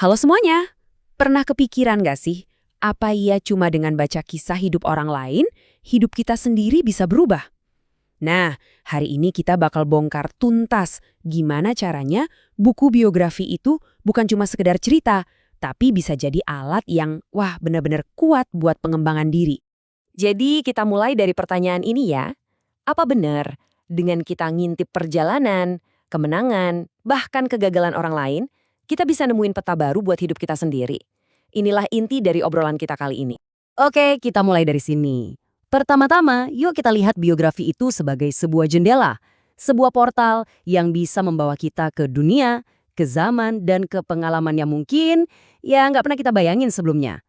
Halo semuanya, pernah kepikiran gak sih, apa iya cuma dengan baca kisah hidup orang lain, hidup kita sendiri bisa berubah? Nah, hari ini kita bakal bongkar tuntas gimana caranya buku biografi itu bukan cuma sekedar cerita, tapi bisa jadi alat yang, wah, benar-benar kuat buat pengembangan diri. Jadi kita mulai dari pertanyaan ini ya. Apa benar dengan kita ngintip perjalanan, kemenangan, bahkan kegagalan orang lain, kita bisa nemuin peta baru buat hidup kita sendiri? Inilah inti dari obrolan kita kali ini. Oke, kita mulai dari sini. Pertama-tama, yuk kita lihat biografi itu sebagai sebuah jendela. Sebuah portal yang bisa membawa kita ke dunia, ke zaman, dan ke pengalaman yang mungkin ya nggak pernah kita bayangin sebelumnya.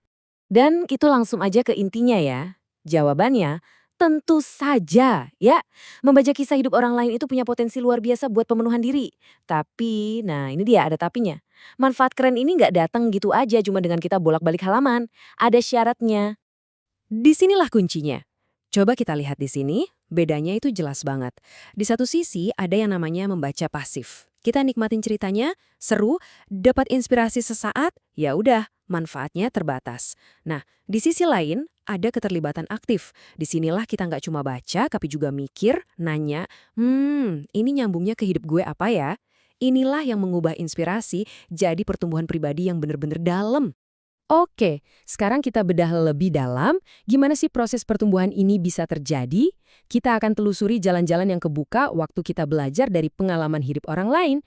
Dan itu langsung aja ke intinya ya. Jawabannya, tentu saja ya. Membaca kisah hidup orang lain itu punya potensi luar biasa buat pemenuhan diri. Tapi, nah ini dia ada tapinya. Manfaat keren ini nggak datang gitu aja cuma dengan kita bolak-balik halaman. Ada syaratnya. Disinilah kuncinya. Coba kita lihat di sini, bedanya itu jelas banget. Di satu sisi ada yang namanya membaca pasif. Kita nikmatin ceritanya, seru, dapat inspirasi sesaat, ya udah, manfaatnya terbatas. Nah, di sisi lain ada keterlibatan aktif. Disinilah kita nggak cuma baca, tapi juga mikir, nanya, ini nyambungnya ke hidup gue apa ya? Inilah yang mengubah inspirasi jadi pertumbuhan pribadi yang bener-bener dalam. Oke, sekarang kita bedah lebih dalam, gimana sih proses pertumbuhan ini bisa terjadi? Kita akan telusuri jalan-jalan yang kebuka waktu kita belajar dari pengalaman hidup orang lain.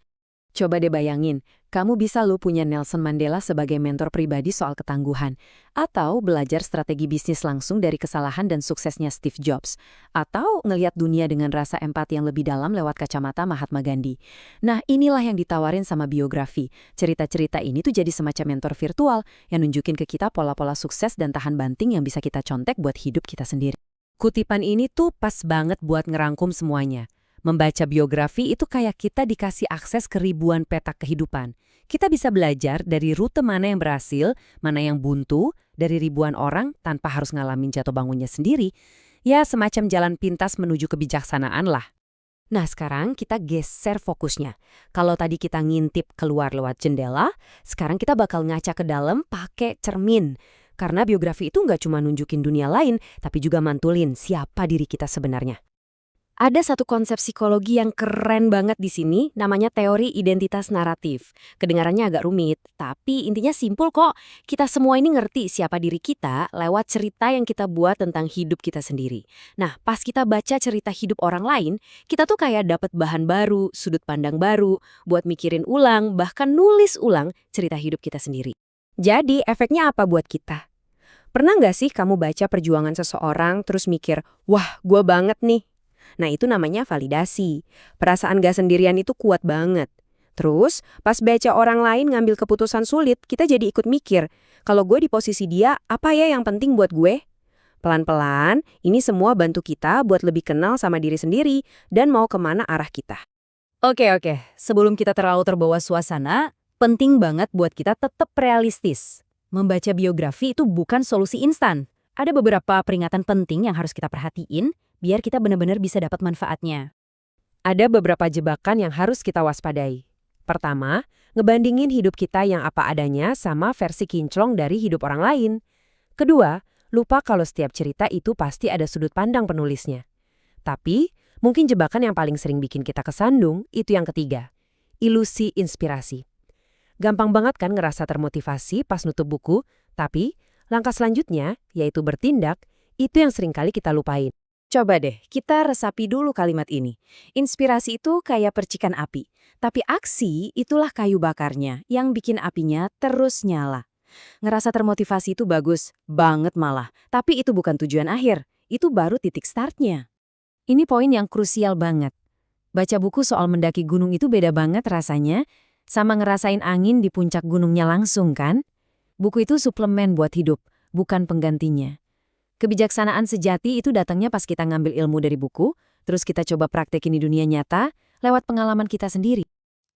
Coba deh bayangin, kamu bisa lo punya Nelson Mandela sebagai mentor pribadi soal ketangguhan, atau belajar strategi bisnis langsung dari kesalahan dan suksesnya Steve Jobs, atau ngelihat dunia dengan rasa empati yang lebih dalam lewat kacamata Mahatma Gandhi. Nah, inilah yang ditawarin sama biografi. Cerita-cerita ini tuh jadi semacam mentor virtual yang nunjukin ke kita pola-pola sukses dan tahan banting yang bisa kita contek buat hidup kita sendiri. Kutipan ini tuh pas banget buat ngerangkum semuanya. Membaca biografi itu kayak kita dikasih akses ke ribuan peta kehidupan. Kita bisa belajar dari rute mana yang berhasil, mana yang buntu, dari ribuan orang tanpa harus ngalamin jatuh bangunnya sendiri. Ya, semacam jalan pintas menuju kebijaksanaan lah. Nah, sekarang kita geser fokusnya. Kalau tadi kita ngintip keluar lewat jendela, sekarang kita bakal ngaca ke dalam pakai cermin. Karena biografi itu nggak cuma nunjukin dunia lain, tapi juga mantulin siapa diri kita sebenarnya. Ada satu konsep psikologi yang keren banget di sini, namanya teori identitas naratif. Kedengarannya agak rumit, tapi intinya simpel kok. Kita semua ini ngerti siapa diri kita lewat cerita yang kita buat tentang hidup kita sendiri. Nah, pas kita baca cerita hidup orang lain, kita tuh kayak dapet bahan baru, sudut pandang baru, buat mikirin ulang, bahkan nulis ulang cerita hidup kita sendiri. Jadi, efeknya apa buat kita? Pernah nggak sih kamu baca perjuangan seseorang terus mikir, wah, gue banget nih? Nah, itu namanya validasi. Perasaan gak sendirian itu kuat banget. Terus, pas baca orang lain ngambil keputusan sulit, kita jadi ikut mikir, kalau gue di posisi dia, apa ya yang penting buat gue? Pelan-pelan, ini semua bantu kita buat lebih kenal sama diri sendiri dan mau kemana arah kita. Oke. Sebelum kita terlalu terbawa suasana, penting banget buat kita tetap realistis. Membaca biografi itu bukan solusi instan. Ada beberapa peringatan penting yang harus kita perhatiin, biar kita benar-benar bisa dapat manfaatnya. Ada beberapa jebakan yang harus kita waspadai. Pertama, ngebandingin hidup kita yang apa adanya sama versi kinclong dari hidup orang lain. Kedua, lupa kalau setiap cerita itu pasti ada sudut pandang penulisnya. Tapi, mungkin jebakan yang paling sering bikin kita kesandung itu yang ketiga, ilusi inspirasi. Gampang banget kan ngerasa termotivasi pas nutup buku, tapi langkah selanjutnya, yaitu bertindak, itu yang seringkali kita lupain. Coba deh, kita resapi dulu kalimat ini. Inspirasi itu kayak percikan api, tapi aksi itulah kayu bakarnya yang bikin apinya terus nyala. Ngerasa termotivasi itu bagus, banget malah. Tapi itu bukan tujuan akhir, itu baru titik startnya. Ini poin yang krusial banget. Baca buku soal mendaki gunung itu beda banget rasanya, sama ngerasain angin di puncak gunungnya langsung kan? Buku itu suplemen buat hidup, bukan penggantinya. Kebijaksanaan sejati itu datangnya pas kita ngambil ilmu dari buku, terus kita coba praktekin di dunia nyata lewat pengalaman kita sendiri.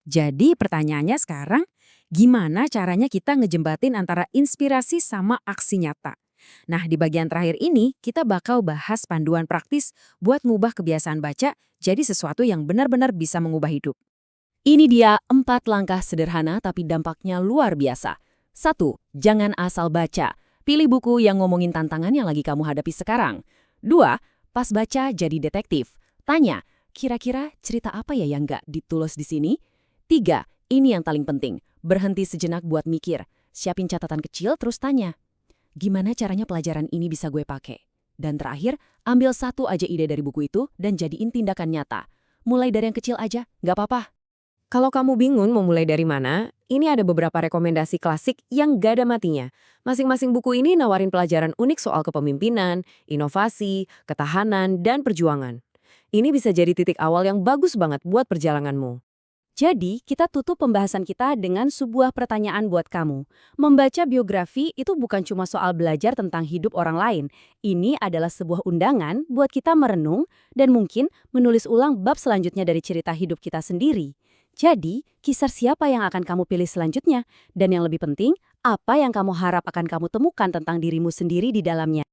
Jadi pertanyaannya sekarang, gimana caranya kita ngejembatin antara inspirasi sama aksi nyata? Nah, di bagian terakhir ini kita bakal bahas panduan praktis buat ngubah kebiasaan baca jadi sesuatu yang benar-benar bisa mengubah hidup. Ini dia 4 langkah sederhana tapi dampaknya luar biasa. 1. Jangan asal baca. Pilih buku yang ngomongin tantangan yang lagi kamu hadapi sekarang. 2. Pas baca jadi detektif. Tanya, kira-kira cerita apa ya yang nggak ditulis di sini? 3. Ini yang paling penting. Berhenti sejenak buat mikir. Siapin catatan kecil terus tanya, gimana caranya pelajaran ini bisa gue pakai? Dan terakhir, ambil satu aja ide dari buku itu dan jadiin tindakan nyata. Mulai dari yang kecil aja, nggak apa-apa. Kalau kamu bingung mau mulai dari mana, ini ada beberapa rekomendasi klasik yang gak ada matinya. Masing-masing buku ini nawarin pelajaran unik soal kepemimpinan, inovasi, ketahanan, dan perjuangan. Ini bisa jadi titik awal yang bagus banget buat perjalananmu. Jadi, kita tutup pembahasan kita dengan sebuah pertanyaan buat kamu. Membaca biografi itu bukan cuma soal belajar tentang hidup orang lain. Ini adalah sebuah undangan buat kita merenung dan mungkin menulis ulang bab selanjutnya dari cerita hidup kita sendiri. Jadi, kisah siapa yang akan kamu pilih selanjutnya? Dan yang lebih penting, apa yang kamu harap akan kamu temukan tentang dirimu sendiri di dalamnya?